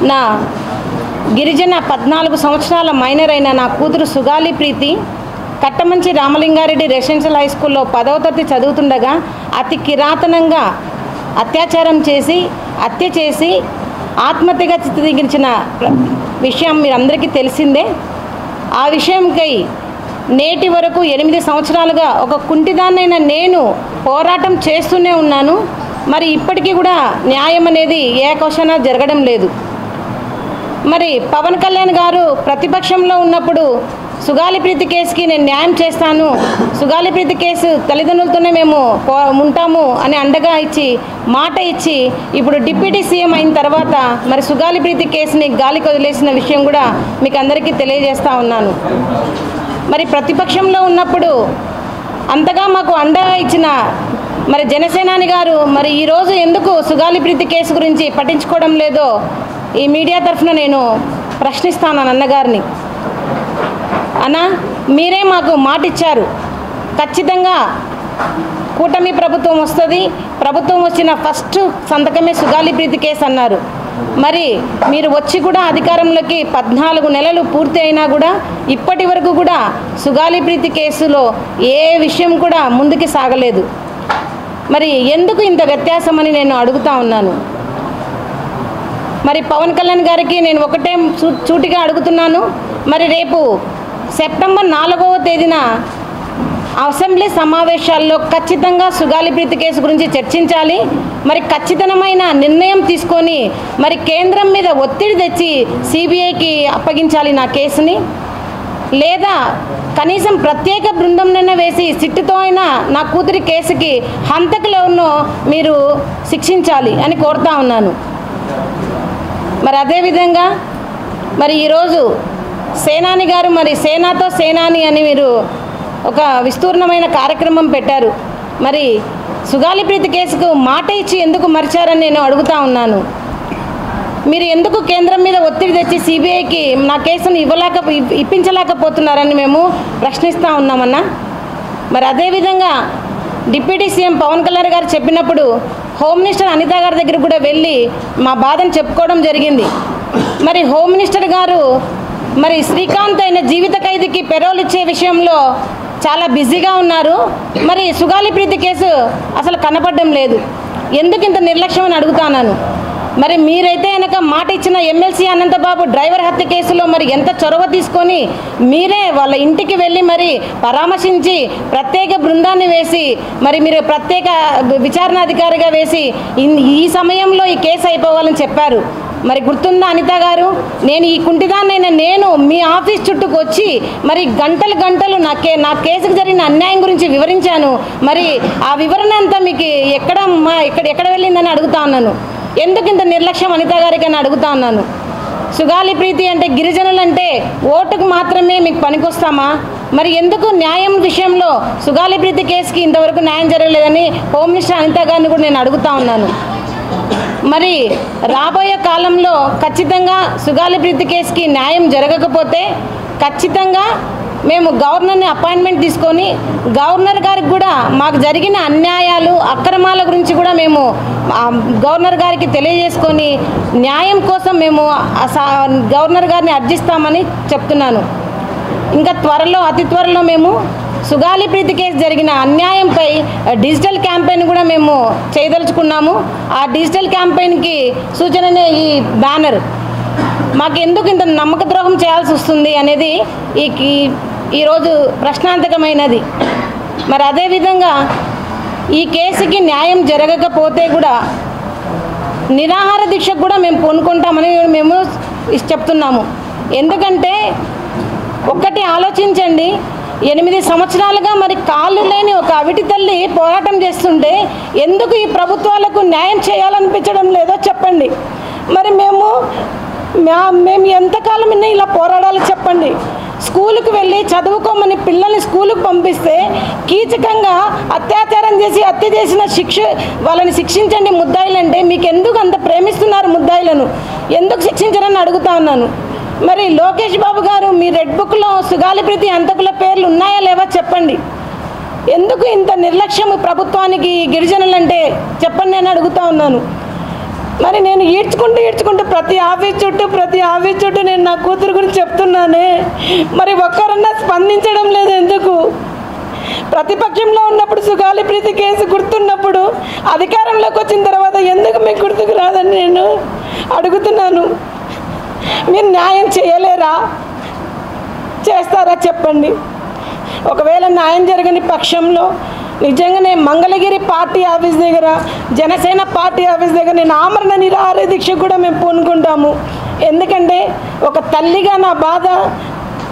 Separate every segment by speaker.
Speaker 1: నా గిరిజన 14 సంవత్సరాల మైనర్ అయిన నా కూతురు సుగాలి ప్రీతి కట్టమంచి రామలింగారెడ్డి రెసిడెన్షియల్ హై స్కూల్లో 10వ తరగతి చదువుతుండగా అతి కిరాతనంగా అత్యాచారం చేసి హత్య చేసి ఆత్మహత్యగా చిత్రీకరించిన విషయం మీరందరికీ తెలిసిందే. ఆ విషయంకై నేటి వరకు 8 సంవత్సరాలుగా ఒక కుంటిదాన్నైన నేను పోరాటం చేస్తూనే ఉన్నాను. మరి ఇప్పటికీ కూడా న్యాయం అనేది ఏకవశన జరగడం లేదు. మరి పవన్ కళ్యాణ్ గారు ప్రతిపక్షంలో ఉన్నప్పుడు సుగాలి ప్రీతి కేసుకి నేను న్యాయం చేస్తాను, సుగాలి ప్రీతి కేసు తల్లిదండ్రులతోనే మేము ఉంటాము అని అండగా ఇచ్చి మాట ఇచ్చి ఇప్పుడు డిప్యూటీ సీఎం అయిన తర్వాత మరి సుగాలి ప్రీతి కేసుని గాలికి వదిలేసిన విషయం కూడా మీకు అందరికీ తెలియజేస్తూ ఉన్నాను. మరి ప్రతిపక్షంలో ఉన్నప్పుడు అంతగా మాకు అండగా ఇచ్చిన మరి జనసేనాని గారు మరి ఈరోజు ఎందుకు సుగాలి ప్రీతి కేసు గురించి పట్టించుకోవడం లేదో ఈ మీడియా తరఫున నేను ప్రశ్నిస్తాను అన్నగారిని. అన్న, మీరే మాకు మాట ఇచ్చారు, ఖచ్చితంగా కూటమి ప్రభుత్వం వస్తుంది, ప్రభుత్వం వచ్చిన ఫస్ట్ సంతకమే సుగాలి ప్రీతి కేసు అన్నారు. మరి మీరు వచ్చి కూడా అధికారంలోకి 14 నెలలు పూర్తి అయినా కూడా ఇప్పటి వరకు కూడా సుగాలి ప్రీతి కేసులో ఏ విషయం కూడా ముందుకు సాగలేదు. మరి ఎందుకు ఇంత వ్యత్యాసం అని నేను అడుగుతా ఉన్నాను. మరి పవన్ కళ్యాణ్ గారికి నేను ఒకటే సూటిగా అడుగుతున్నాను. మరి రేపు సెప్టెంబర్ 4వ తేదీన అసెంబ్లీ సమావేశాల్లో ఖచ్చితంగా సుగాలి ప్రీతి కేసు గురించి చర్చించాలి. మరి ఖచ్చితమైన నిర్ణయం తీసుకొని మరి కేంద్రం మీద ఒత్తిడి తెచ్చి సిబిఐకి అప్పగించాలి నా కేసుని, లేదా కనీసం ప్రత్యేక బృందంనైనా వేసి సిట్టుతో అయినా నా కూతురి కేసుకి హంతకులను మీరు శిక్షించాలి అని కోరుతా ఉన్నాను. మరి అదేవిధంగా మరి ఈరోజు సేనాని గారు మరి సేనాతో సేనాని అని మీరు ఒక విస్తూర్ణమైన కార్యక్రమం పెట్టారు. మరి సుగాలి ప్రీతి కేసుకు మాట ఇచ్చి ఎందుకు మరిచారని నేను అడుగుతా ఉన్నాను. మీరు ఎందుకు కేంద్రం మీద ఒత్తిడి తెచ్చి సిబిఐకి నా కేసును ఇప్పించలేకపోతున్నారని మేము ప్రశ్నిస్తూ ఉన్నామన్నా. మరి అదేవిధంగా డిప్యూటీ సీఎం పవన్ కళ్యాణ్ గారు చెప్పినప్పుడు హోమ్ మినిస్టర్ అనిత గారి దగ్గర కూడా వెళ్ళి మా బాధను చెప్పుకోవడం జరిగింది. మరి హోమ్ మినిస్టర్ గారు మరి శ్రీకాంత్ అయిన జీవిత ఖైదీకి పెరోల్ ఇచ్చే విషయంలో చాలా బిజీగా ఉన్నారు. మరి సుగాలి ప్రీతి కేసు అసలు కనపడడం లేదు. ఎందుకు ఇంత నిర్లక్ష్యం అని అడుగుతాను. మరి మీరైతే కనుక మాట ఇచ్చిన ఎమ్మెల్సీ అనంతబాబు డ్రైవర్ హత్య కేసులో మరి ఎంత చొరవ తీసుకొని మీరే వాళ్ళ ఇంటికి వెళ్ళి మరి పరామర్శించి ప్రత్యేక బృందాన్ని వేసి మరి మీరు ప్రత్యేక విచారణాధికారిగా వేసి ఈ సమయంలో ఈ కేసు అయిపోవాలని చెప్పారు. మరి గుర్తుందా అనిత గారు, నేను ఈ కుంటిదాన్నైనా నేను మీ ఆఫీస్ చుట్టూకు వచ్చి మరి గంటలు నా కేసుకు జరిగిన అన్యాయం గురించి వివరించాను. మరి ఆ వివరణ అంతా మీకు ఎక్కడ వెళ్ళిందని అడుగుతా ఉన్నాను. ఎందుకు ఇంత నిర్లక్ష్యం అనిత గారికి అని అడుగుతా ఉన్నాను. సుగాలి ప్రీతి అంటే గిరిజనులంటే ఓటుకు మాత్రమే మీకు పనికొస్తామా? మరి ఎందుకు న్యాయం విషయంలో సుగాలి ప్రీతి కేసుకి ఇంతవరకు న్యాయం జరగలేదని హోమ్ మినిస్టర్ అనిత గారిని కూడా నేను అడుగుతా ఉన్నాను. మరి రాబోయే కాలంలో ఖచ్చితంగా సుగాలి ప్రీతి కేసుకి న్యాయం జరగకపోతే ఖచ్చితంగా మేము గవర్నర్ని అపాయింట్మెంట్ తీసుకొని గవర్నర్ గారికి కూడా మాకు జరిగిన అన్యాయాలు అక్రమాల గురించి కూడా మేము గవర్నర్ గారికి తెలియజేసుకొని న్యాయం కోసం మేము గవర్నర్ గారిని అర్జిస్తామని చెప్తున్నాను. ఇంకా అతి త్వరలో మేము సుగాలి ప్రీతి కేసు జరిగిన అన్యాయంపై డిజిటల్ క్యాంపెయిన్ కూడా మేము చేయదలుచుకున్నాము. ఆ డిజిటల్ క్యాంపెయిన్కి సూచననే ఈ బ్యానర్. మాకు ఎందుకు ఇంత నమ్మక ద్రోహం చేయాల్సి వస్తుంది అనేది ఈరోజు ప్రశ్నార్థకమైనది. మరి అదేవిధంగా ఈ కేసుకి న్యాయం జరగకపోతే కూడా నిరాహార దీక్షకు కూడా మేము పూనుకుంటామని మేము చెప్తున్నాము. ఎందుకంటే ఒక్కటి ఆలోచించండి, 8 సంవత్సరాలుగా మరి కాళ్ళు లేని ఒక అవిటి తల్లి పోరాటం చేస్తుంటే ఎందుకు ఈ ప్రభుత్వాలకు న్యాయం చేయాలనిపించడం లేదో చెప్పండి. మరి మేము ఎంతకాలం ఇలా పోరాడాలో చెప్పండి. స్కూలుకు వెళ్ళి చదువుకోమని పిల్లల్ని స్కూలుకు పంపిస్తే కీచకంగా అత్యాచారం చేసి హత్య చేసిన వాళ్ళని శిక్షించండి ముద్దాయిలంటే మీకు ఎందుకు అంత ప్రేమిస్తున్నారు ముద్దాయిలను? ఎందుకు శిక్షించరని అడుగుతా ఉన్నాను. మరి లోకేష్ బాబు గారు మీ రెడ్ బుక్లో సుగాలి ప్రీతి హంతకుల పేర్లు ఉన్నాయా లేవా చెప్పండి. ఎందుకు ఇంత నిర్లక్ష్యం ప్రభుత్వానికి గిరిజనులంటే చెప్పండి అని అడుగుతా ఉన్నాను.
Speaker 2: మరి నేను ఈడ్చుకుంటూ ప్రతి ఆఫీస్ చుట్టూ నేను నా కూతురు గురించి చెప్తున్నానే, మరి ఒక్కరన్నా స్పందించడం లేదు ఎందుకు? ప్రతిపక్షంలో ఉన్నప్పుడు సుగాలి ప్రీతి కేసు గుర్తున్నప్పుడు అధికారంలోకి వచ్చిన తర్వాత ఎందుకు మీకు గుర్తుకు రాదని నేను అడుగుతున్నాను. మీరు న్యాయం చేయలేరా? చేస్తారా చెప్పండి. ఒకవేళ న్యాయం జరగని పక్షంలో నిజంగానే మంగళగిరి పార్టీ ఆఫీస్ దగ్గర, జనసేన పార్టీ ఆఫీస్ దగ్గర నేను ఆమరణ నిరాహార దీక్ష కూడా మేము పూనుకుంటాము. ఎందుకంటే ఒక తల్లిగా నా బాధ,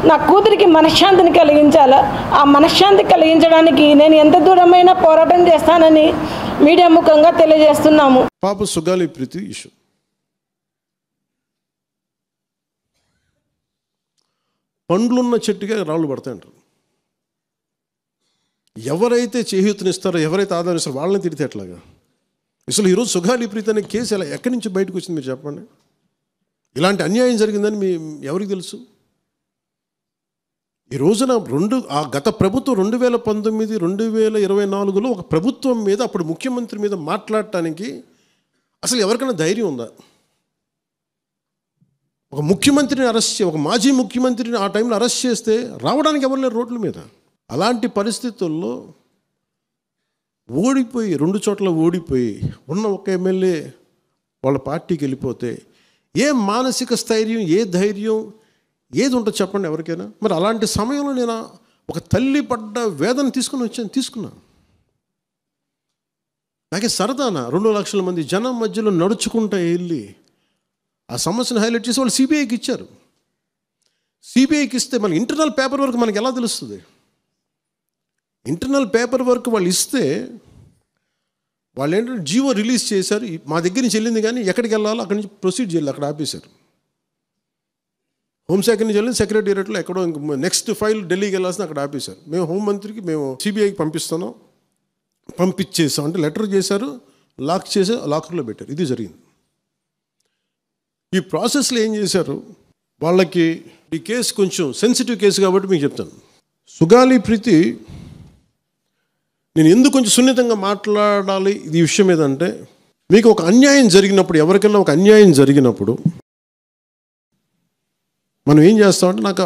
Speaker 2: నా కూతురికి మనశ్శాంతిని కలిగించాలా. ఆ మనశ్శాంతి కలిగించడానికి నేను ఎంత దూరమైనా పోరాటం చేస్తానని మీడియా ముఖంగా తెలియజేస్తున్నాము.
Speaker 3: పాప సుగాలి ప్రీతి ఇష్యూ పండ్లున్న చెట్టుగా రాళ్ళు పడతాయంటారు. ఎవరైతే చేయూతనిస్తారో, ఎవరైతే ఆదరిస్తారో వాళ్ళని తిడితే ఎట్లాగా? అసలు ఈరోజు సుగాలి ప్రీతి అనే కేసు ఎలా ఎక్కడి నుంచి బయటకు వచ్చింది మీరు చెప్పండి. ఇలాంటి అన్యాయం జరిగిందని ఎవరికి తెలుసు? ఈ రోజున గత ప్రభుత్వం 2019, 2024లో ఒక ప్రభుత్వం మీద, అప్పుడు ముఖ్యమంత్రి మీద మాట్లాడటానికి అసలు ఎవరికైనా ధైర్యం ఉందా? ఒక ముఖ్యమంత్రిని ఒక మాజీ ముఖ్యమంత్రిని ఆ టైంలో అరెస్ట్ చేస్తే రావడానికి ఎవరు లేరు రోడ్ల మీద. అలాంటి పరిస్థితుల్లో ఓడిపోయి 2 చోట్ల ఓడిపోయి ఉన్న ఒక ఎమ్మెల్యే వాళ్ళ పార్టీకి వెళ్ళిపోతే ఏ మానసిక స్థైర్యం, ఏ ధైర్యం, ఏది ఉంటుంది చెప్పండి ఎవరికైనా? మరి అలాంటి సమయంలో నేను ఒక తల్లి పడ్డ వేదన తీసుకున్నా. నాకే సరదానా 2 లక్షల మంది జనం మధ్యలో నడుచుకుంటూ వెళ్ళి ఆ సమస్యను హైలైట్ చేసి వాళ్ళు సిబిఐకి ఇచ్చారు. సిబిఐకి ఇస్తే మన ఇంటర్నల్ పేపర్ వర్క్ మనకి ఎలా తెలుస్తుంది? ఇంటర్నల్ పేపర్ వర్క్ వాళ్ళు ఇస్తే వాళ్ళు ఏంటంటే జీవో రిలీజ్ చేశారు. మా దగ్గర నుంచి వెళ్ళింది కానీ ఎక్కడికి వెళ్ళాలో అక్కడి నుంచి ప్రొసీడ్ చేయాలి, అక్కడ ఆపేశారు. హోంశాఖ నుంచి వెళ్ళింది సెక్రటేరియట్లో ఎక్కడో నెక్స్ట్ ఫైల్ ఢిల్లీకి వెళ్ళాల్సిన అక్కడ ఆపేశారు. మేము హోంమంత్రికి మేము సిబిఐకి పంపించేసాం అంటే లెటర్ చేశారు, లాక్ చేసి లాకర్లో పెట్టారు. ఇది జరిగింది. ఈ ప్రాసెస్లో ఏం చేశారు, వాళ్ళకి ఈ కేసు కొంచెం సెన్సిటివ్ కేసు కాబట్టి మీకు చెప్తాను. సుగాలి ప్రీతి నేను ఎందుకు కొంచెం సున్నితంగా మాట్లాడాలి ఈ విషయం ఏదంటే, మీకు ఒక అన్యాయం జరిగినప్పుడు, ఎవరికైనా ఒక అన్యాయం జరిగినప్పుడు మనం ఏం చేస్తామంటే, నాకు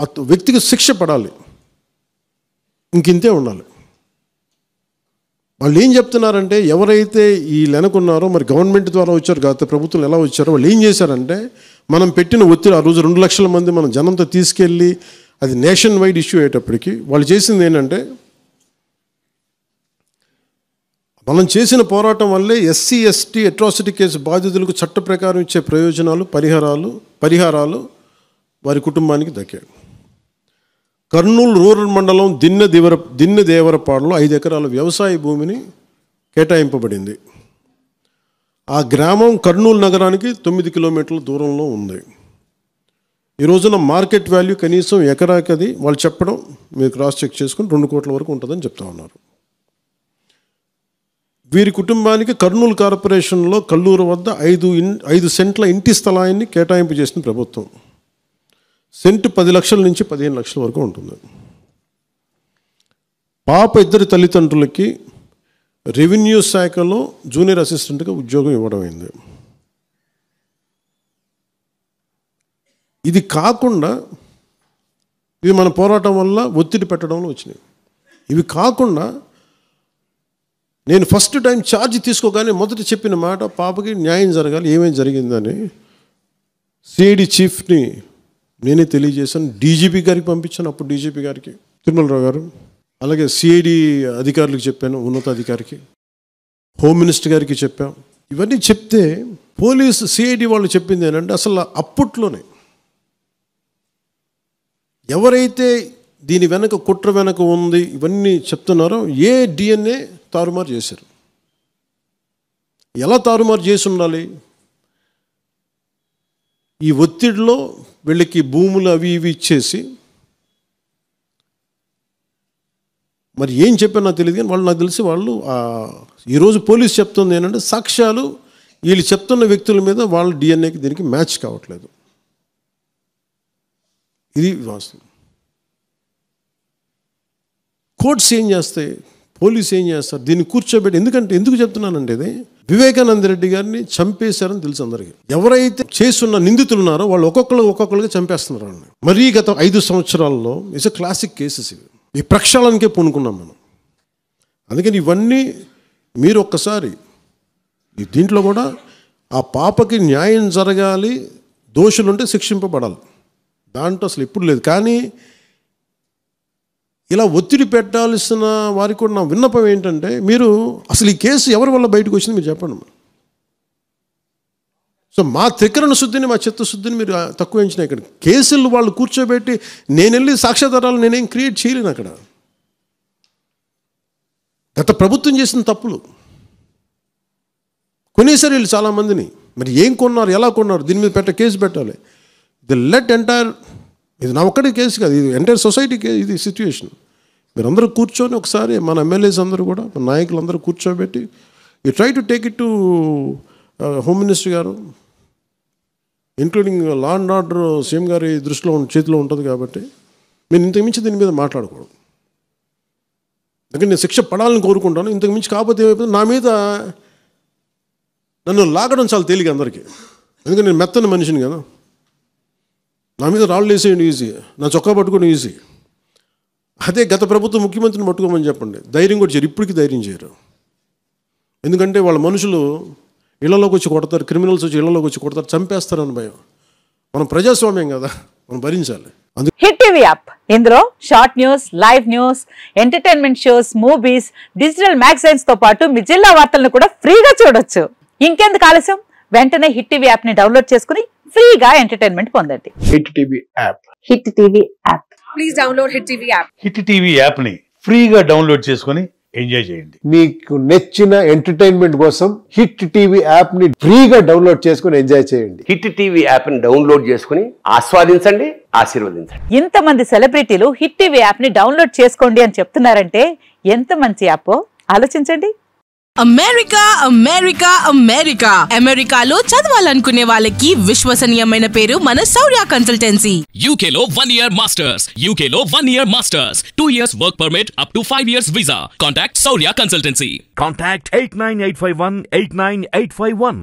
Speaker 3: ఆ వ్యక్తికి శిక్ష పడాలి, ఇంకింతే ఉండాలి. వాళ్ళు ఏం చెప్తున్నారంటే, ఎవరైతే ఈ వెనకున్నారో, మరి గవర్నమెంట్ ద్వారా వచ్చారు, గత ప్రభుత్వం ఎలా వచ్చారో వాళ్ళు ఏం చేశారంటే, మనం పెట్టిన ఒత్తిడి ఆ రోజు 2 లక్షల మంది మనం జనంతో తీసుకెళ్ళి అది నేషన్ వైడ్ ఇష్యూ అయ్యేటప్పటికి వాళ్ళు చేసింది ఏంటంటే, మనం చేసిన పోరాటం వల్లే ఎస్సీ ఎస్టీ అట్రాసిటీ కేసు బాధితులకు చట్ట ప్రకారం ఇచ్చే ప్రయోజనాలు, పరిహారాలు వారి కుటుంబానికి దక్కాయి. కర్నూలు రూరల్ మండలం దిన్నెదేవరపాడులో 5 ఎకరాల వ్యవసాయ భూమిని కేటాయింపబడింది. ఆ గ్రామం కర్నూలు నగరానికి 9 కిలోమీటర్ల దూరంలో ఉంది. ఈ రోజున మార్కెట్ వాల్యూ కనీసం ఎకరాకి అది వాళ్ళు చెప్పడం మీరు క్రాస్ చెక్ చేసుకుని 2 కోట్ల వరకు ఉంటుందని చెప్తా ఉన్నారు. వీరి కుటుంబానికి కర్నూలు కార్పొరేషన్లో కల్లూరు వద్ద 5 సెంట్ల ఇంటి స్థలాన్ని కేటాయింపు చేసిన ప్రభుత్వం. సెంటు 10 లక్షల నుంచి 15 లక్షల వరకు ఉంటుంది. పాప 2 తల్లిదండ్రులకి రెవెన్యూ శాఖలో జూనియర్ అసిస్టెంట్గా ఉద్యోగం ఇవ్వడం అయింది. ఇది కాకుండా ఇది మన పోరాటం వల్ల ఒత్తిడి పెట్టడంలో వచ్చినాయి. ఇవి కాకుండా నేను ఫస్ట్ టైం ఛార్జ్ తీసుకోగానే మొదట చెప్పిన మాట, పాపకి న్యాయం జరగాలి, ఏమేమి జరిగిందని సిఐడి చీఫ్ని నేనే తెలియజేశాను. డీజీపీ గారికి పంపించాను, అప్పుడు డీజీపీ గారికి తిరుమలరావు గారు, అలాగే సిఐడి అధికారులకు చెప్పాను, ఉన్నతాధికారికి, హోమ్ మినిస్టర్ గారికి చెప్పాం. ఇవన్నీ చెప్తే పోలీసు సిఐడి వాళ్ళు చెప్పింది ఏంటంటే, అసలు అప్పట్లోనే ఎవరైతే దీని వెనక కుట్ర వెనక ఉంది ఇవన్నీ చెప్తున్నారో ఏ డిఎన్ఏ తారుమారు చేశారు. ఎలా తారుమారు చేసి ఉండాలి? ఈ ఒత్తిడిలో వీళ్ళకి భూములు అవి ఇవి ఇచ్చేసి, మరి ఏం చెప్పారు నాకు తెలియదు కానీ వాళ్ళు, నాకు తెలిసి వాళ్ళు ఈరోజు పోలీసు చెప్తుంది ఏంటంటే, సాక్ష్యాలు వీళ్ళు చెప్తున్న వ్యక్తుల మీద వాళ్ళ డిఎన్ఏకి దీనికి మ్యాచ్ కావట్లేదు. ఇది వాస్తవం. కోర్ట్స్ ఏం చేస్తాయి, పోలీసు ఏం చేస్తారు, దీన్ని కూర్చోబెట్టి, ఎందుకు చెప్తున్నానంటే ఇది వివేకానంద రెడ్డి గారిని చంపేశారని తెలుసు అందరికీ. ఎవరైతే చేస్తున్న నిందితులు ఉన్నారో వాళ్ళు ఒక్కొక్కరుగా చంపేస్తున్నారు వాళ్ళని. మరీ గత 5 సంవత్సరాల్లో ఇట్స్ క్లాసిక్ కేసెస్ ఇవి. ఈ ప్రక్షాళనకే పూనుకున్నాం మనం. అందుకని ఇవన్నీ మీరు ఒక్కసారి దీంట్లో కూడా ఆ పాపకి న్యాయం జరగాలి, దోషులుంటే శిక్షింపబడాలి, దాంట్లో అసలు ఎప్పుడు లేదు. కానీ ఇలా ఒత్తిడి పెట్టాల్సిన వారికి కూడా నా విన్నపం ఏంటంటే, మీరు అసలు ఈ కేసు ఎవరి వల్ల బయటకు వచ్చింది మీరు చెప్పండి. సో మా త్రికరణ శుద్ధిని, మా చిత్తశుద్ధిని మీరు తక్కువ ఎంచిన. ఇక్కడ కేసులు వాళ్ళు కూర్చోబెట్టి నేను వెళ్ళి సాక్ష్యాధారాలు నేనేం క్రియేట్ చేయలేను. అక్కడ గత ప్రభుత్వం చేసిన తప్పులు కొనేసారు వీళ్ళు చాలామందిని. మరి ఏం కొన్నారు, ఎలా కొన్నారు, దీని మీద కేసు పెట్టాలి. ది లెట్ ఎంటైర్, ఇది నా ఒక్కటి కేసు కాదు, ఇది ఎంటైర్ సొసైటీకి ఇది సిచ్యువేషన్. మీరందరూ కూర్చొని ఒకసారి మన ఎమ్మెల్యేస్ అందరూ కూడా, మన నాయకులందరూ కూర్చోబెట్టి you try to take it to home minister గారు, including law and order CM గారి దృష్టిలో చేతిలో ఉంటుంది కాబట్టి నేను ఇంతకుమించి దీని మీద మాట్లాడకూడదు. అందుకని నేను శిక్ష పడాలని కోరుకుంటాను. ఇంతకుమించి కాకపోతే ఏమైపోతుంది, నా మీద నన్ను లాగడం చాలా తేలిక అందరికీ. ఎందుకంటే నేను మెత్తని మనిషిని కదా, నా మీద రాళ్ళు వేసేయండి ఈజీ, నా చొక్కా పట్టుకొని ఈజీ. అదే గత ప్రభుత్వం ముఖ్యమంత్రిని పట్టుకోమని చెప్పండి, ధైర్యం కూడా చేయరు, ఇప్పటికీ ధైర్యం చేయరు. ఎందుకంటే వాళ్ళ మనుషులు ఇళ్లలోకి వచ్చి కొడతారు, క్రిమినల్స్ వచ్చి ఇళ్లలోకి వచ్చి కొడతారు, చంపేస్తారని భయం. మనం ప్రజాస్వామ్యం కదా, మనం భరించాలి.
Speaker 4: హిట్ టీవీ యాప్, ఇందులో short news, live news, entertainment shows, movies, digital magazines తో పాటు మీ జిల్లా వార్తలను కూడా ఫ్రీగా చూడొచ్చు. ఇంకెందుకు ఆలస్యం, వెంటనే హిట్ టీవీ యాప్ ని డౌన్లోడ్ చేసుకుని ఫ్రీగా ఎంటర్టైన్మెంట్ పొందండి.
Speaker 5: Hit TV app.
Speaker 4: Hit TV app.
Speaker 6: Please download hit TV app.
Speaker 7: Hit TV app ని ఫ్రీగా డౌన్లోడ్ చేసుకుని ఎంజాయ్ చేయండి.
Speaker 5: మీకు నచ్చిన ఎంటర్టైన్మెంట్ కోసం హిట్ టీవీ యాప్ ని ఫ్రీగా డౌన్లోడ్ చేసుకుని ఎంజాయ్ చేయండి.
Speaker 8: హిట్ టీవీ యాప్ ని డౌన్లోడ్ చేసుకుని ఆస్వాదించండి, ఆశీర్వదించండి.
Speaker 4: ఇంతమంది సెలబ్రిటీలు హిట్ టీవీ యాప్ ని డౌన్లోడ్ చేసుకోండి అని చెప్తున్నారంటే ఎంత మంచి యాప్ ఆలోచించండి.
Speaker 9: అమెరికా అమెరికా అమెరికా అమెరికాలో చదవాలనుకునే వాళ్ళకి విశ్వసనీయమైన పేరు మన శౌర్య కన్సల్టెన్సీ.
Speaker 10: UK లో 1 year masters, UK లో 1 year masters, 2 years work permit up to 5 years visa. Contact Saurya Consultancy.
Speaker 11: Contact 89851 89851.